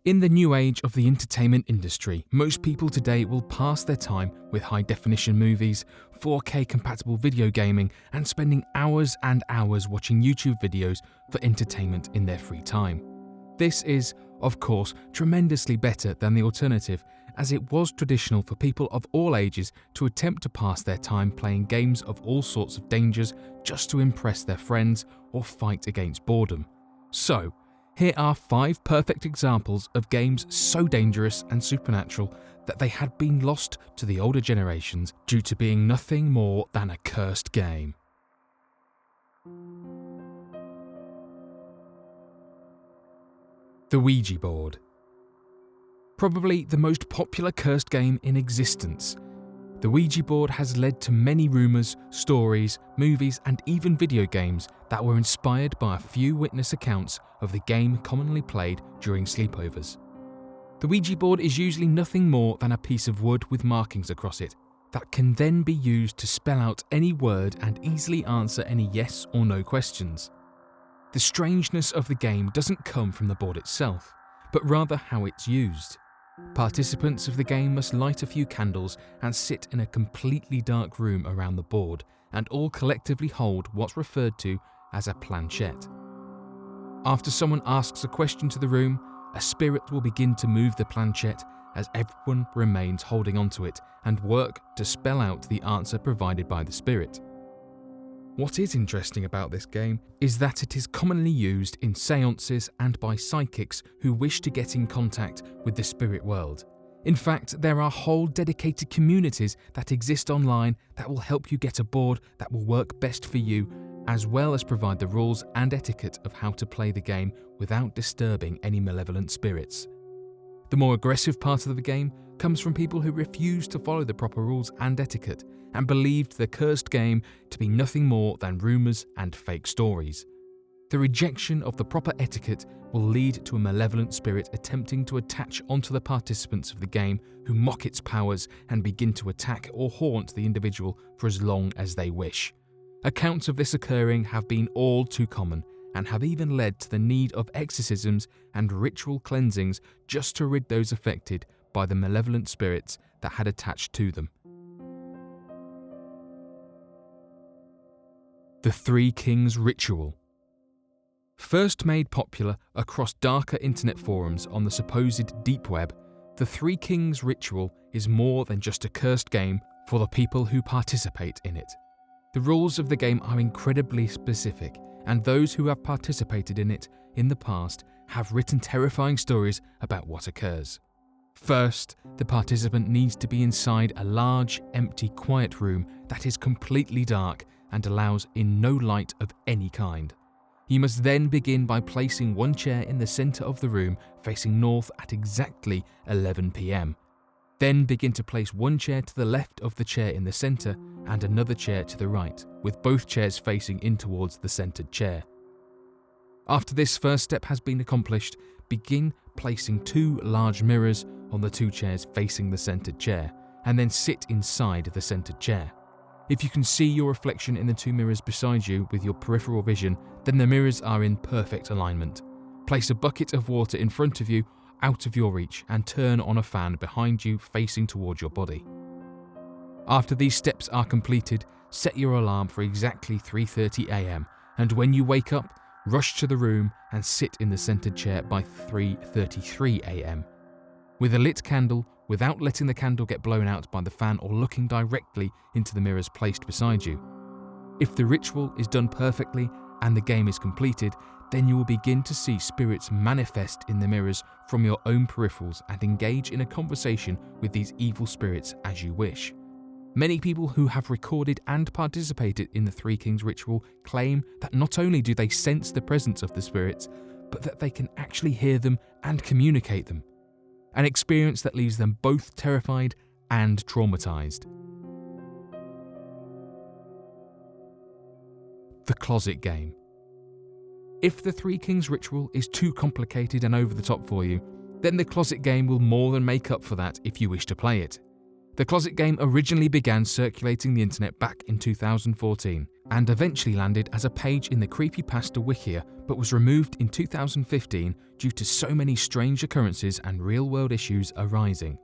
In the new age of the entertainment industry, most people today will pass their time with high-definition movies, 4K compatible video gaming, and spending hours and hours watching YouTube videos for entertainment in their free time. This is, of course, tremendously better than the alternative, as it was traditional for people of all ages to attempt to pass their time playing games of all sorts of dangers just to impress their friends or fight against boredom. So, here are 5 perfect examples of games so dangerous and supernatural that they had been lost to the older generations due to being nothing more than a cursed game. The Ouija Board. Probably the most popular cursed game in existence. The Ouija board has led to many rumours, stories, movies, and even video games that were inspired by a few witness accounts of the game commonly played during sleepovers. The Ouija board is usually nothing more than a piece of wood with markings across it that can then be used to spell out any word and easily answer any yes or no questions. The strangeness of the game doesn't come from the board itself, but rather how it's used. Participants of the game must light a few candles and sit in a completely dark room around the board, and all collectively hold what's referred to as a planchette. After someone asks a question to the room, a spirit will begin to move the planchette as everyone remains holding onto it and work to spell out the answer provided by the spirit. What is interesting about this game is that it is commonly used in seances and by psychics who wish to get in contact with the spirit world. In fact, there are whole dedicated communities that exist online that will help you get a board that will work best for you, as well as provide the rules and etiquette of how to play the game without disturbing any malevolent spirits. The more aggressive part of the game comes from people who refuse to follow the proper rules and etiquette and believed the cursed game to be nothing more than rumours and fake stories. The rejection of the proper etiquette will lead to a malevolent spirit attempting to attach onto the participants of the game who mock its powers and begin to attack or haunt the individual for as long as they wish. Accounts of this occurring have been all too common and have even led to the need of exorcisms and ritual cleansings just to rid those affected by the malevolent spirits that had attached to them. The Three Kings Ritual. First made popular across darker internet forums on the supposed deep web, the Three Kings Ritual is more than just a cursed game for the people who participate in it. The rules of the game are incredibly specific, and those who have participated in it in the past have written terrifying stories about what occurs. First, the participant needs to be inside a large, empty, quiet room that is completely dark and allows in no light of any kind. You must then begin by placing one chair in the centre of the room facing north at exactly 11 p.m. Then begin to place one chair to the left of the chair in the centre and another chair to the right, with both chairs facing in towards the centred chair. After this first step has been accomplished, begin placing 2 large mirrors on the 2 chairs facing the centred chair, and then sit inside the centred chair. If you can see your reflection in the 2 mirrors beside you with your peripheral vision, then the mirrors are in perfect alignment. Place a bucket of water in front of you, out of your reach, and turn on a fan behind you facing towards your body. After these steps are completed, set your alarm for exactly 3:30 a.m, and when you wake up, rush to the room and sit in the centred chair by 3:33 a.m. With a lit candle, without letting the candle get blown out by the fan or looking directly into the mirrors placed beside you. If the ritual is done perfectly and the game is completed, then you will begin to see spirits manifest in the mirrors from your own peripherals and engage in a conversation with these evil spirits as you wish. Many people who have recorded and participated in the Three Kings Ritual claim that not only do they sense the presence of the spirits, but that they can actually hear them and communicate them. An experience that leaves them both terrified and traumatized. The Closet Game. If the Three Kings Ritual is too complicated and over the top for you, then the Closet Game will more than make up for that if you wish to play it. The Closet Game originally began circulating the internet back in 2014, and eventually landed as a page in the Creepypasta Wikia, but was removed in 2015 due to so many strange occurrences and real-world issues arising.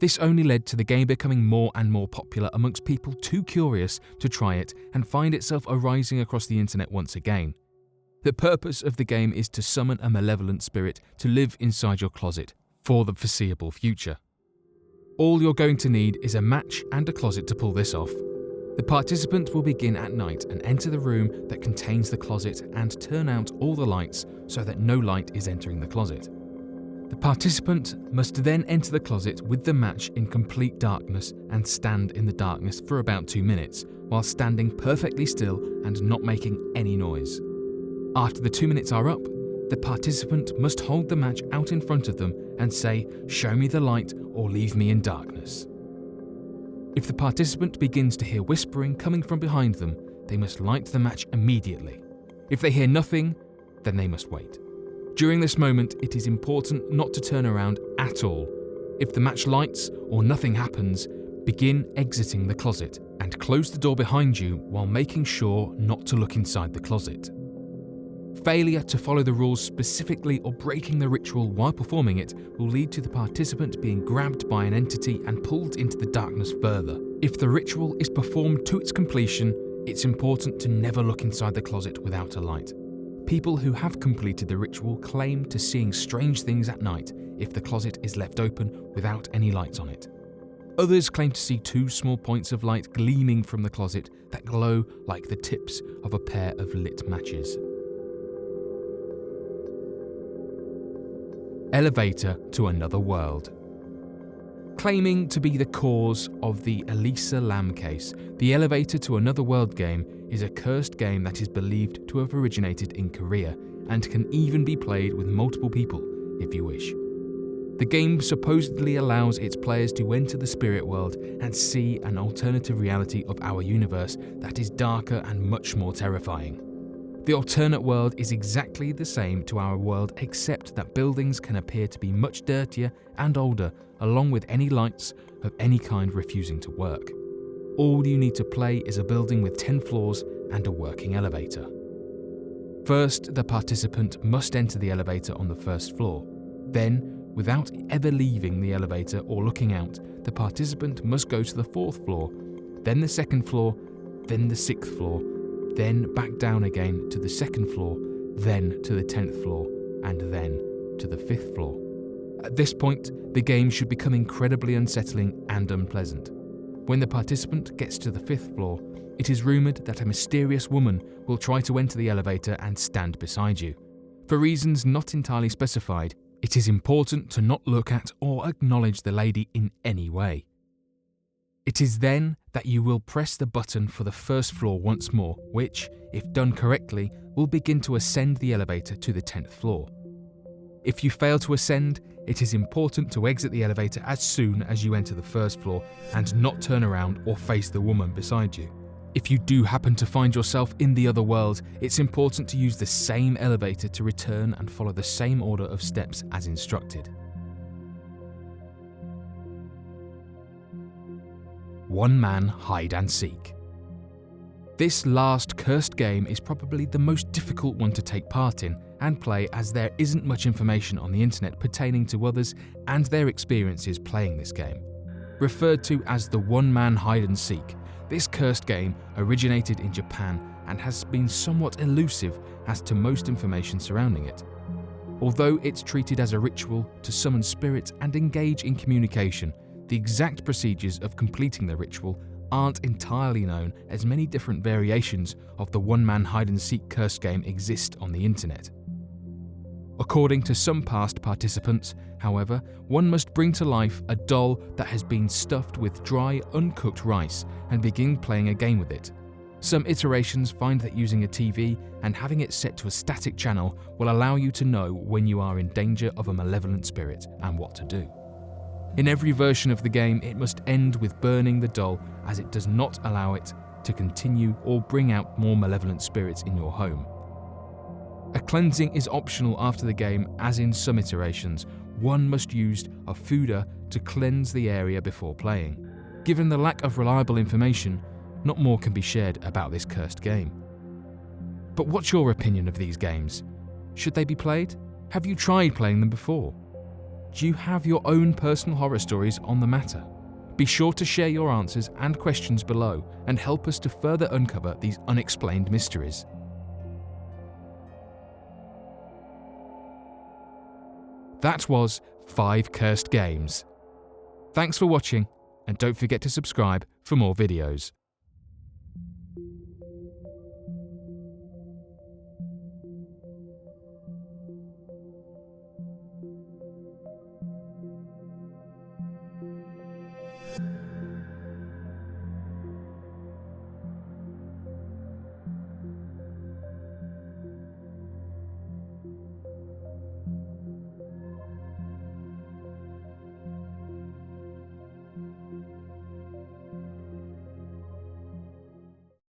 This only led to the game becoming more and more popular amongst people too curious to try it and find itself arising across the internet once again. The purpose of the game is to summon a malevolent spirit to live inside your closet for the foreseeable future. All you're going to need is a match and a closet to pull this off. The participant will begin at night and enter the room that contains the closet and turn out all the lights so that no light is entering the closet. The participant must then enter the closet with the match in complete darkness and stand in the darkness for about 2 minutes, while standing perfectly still and not making any noise. After the 2 minutes are up, the participant must hold the match out in front of them and say, "Show me the light or leave me in darkness." If the participant begins to hear whispering coming from behind them, they must light the match immediately. If they hear nothing, then they must wait. During this moment, it is important not to turn around at all. If the match lights or nothing happens, begin exiting the closet and close the door behind you while making sure not to look inside the closet. Failure to follow the rules specifically or breaking the ritual while performing it will lead to the participant being grabbed by an entity and pulled into the darkness further. If the ritual is performed to its completion, it's important to never look inside the closet without a light. People who have completed the ritual claim to seeing strange things at night if the closet is left open without any lights on it. Others claim to see 2 small points of light gleaming from the closet that glow like the tips of a pair of lit matches. Elevator to another world. Claiming to be the cause of the Elisa Lam case, the Elevator to Another World game is a cursed game that is believed to have originated in Korea and can even be played with multiple people if you wish. The game supposedly allows its players to enter the spirit world and see an alternative reality of our universe that is darker and much more terrifying. The alternate world is exactly the same to our world, except that buildings can appear to be much dirtier and older, along with any lights of any kind refusing to work. All you need to play is a building with 10 floors and a working elevator. First, the participant must enter the elevator on the first floor. Then, without ever leaving the elevator or looking out, the participant must go to the 4th floor, then the 2nd floor, then the 6th floor, then back down again to the 2nd floor, then to the 10th floor, and then to the 5th floor. At this point, the game should become incredibly unsettling and unpleasant. When the participant gets to the 5th floor, it is rumoured that a mysterious woman will try to enter the elevator and stand beside you. For reasons not entirely specified, it is important to not look at or acknowledge the lady in any way. It is then that you will press the button for the 1st floor once more, which, if done correctly, will begin to ascend the elevator to the 10th floor. If you fail to ascend, it is important to exit the elevator as soon as you enter the 1st floor and not turn around or face the woman beside you. If you do happen to find yourself in the other world, it's important to use the same elevator to return and follow the same order of steps as instructed. OneMan Hide and Seek. This last cursed game is probably the most difficult one to take part in and play, as there isn't much information on the internet pertaining to others and their experiences playing this game. Referred to as the OneMan Hide and Seek, this cursed game originated in Japan and has been somewhat elusive as to most information surrounding it. Although it's treated as a ritual to summon spirits and engage in communication, the exact procedures of completing the ritual aren't entirely known, as many different variations of the OneMan Hide and Seek cursed game exist on the internet. According to some past participants, however, one must bring to life a doll that has been stuffed with dry, uncooked rice and begin playing a game with it. Some iterations find that using a TV and having it set to a static channel will allow you to know when you are in danger of a malevolent spirit and what to do. In every version of the game, it must end with burning the doll, as it does not allow it to continue or bring out more malevolent spirits in your home. A cleansing is optional after the game, as in some iterations, one must use a fooder to cleanse the area before playing. Given the lack of reliable information, not more can be shared about this cursed game. But what's your opinion of these games? Should they be played? Have you tried playing them before? Do you have your own personal horror stories on the matter? Be sure to share your answers and questions below and help us to further uncover these unexplained mysteries. That was 5 cursed games. Thanks for watching, and don't forget to subscribe for more videos.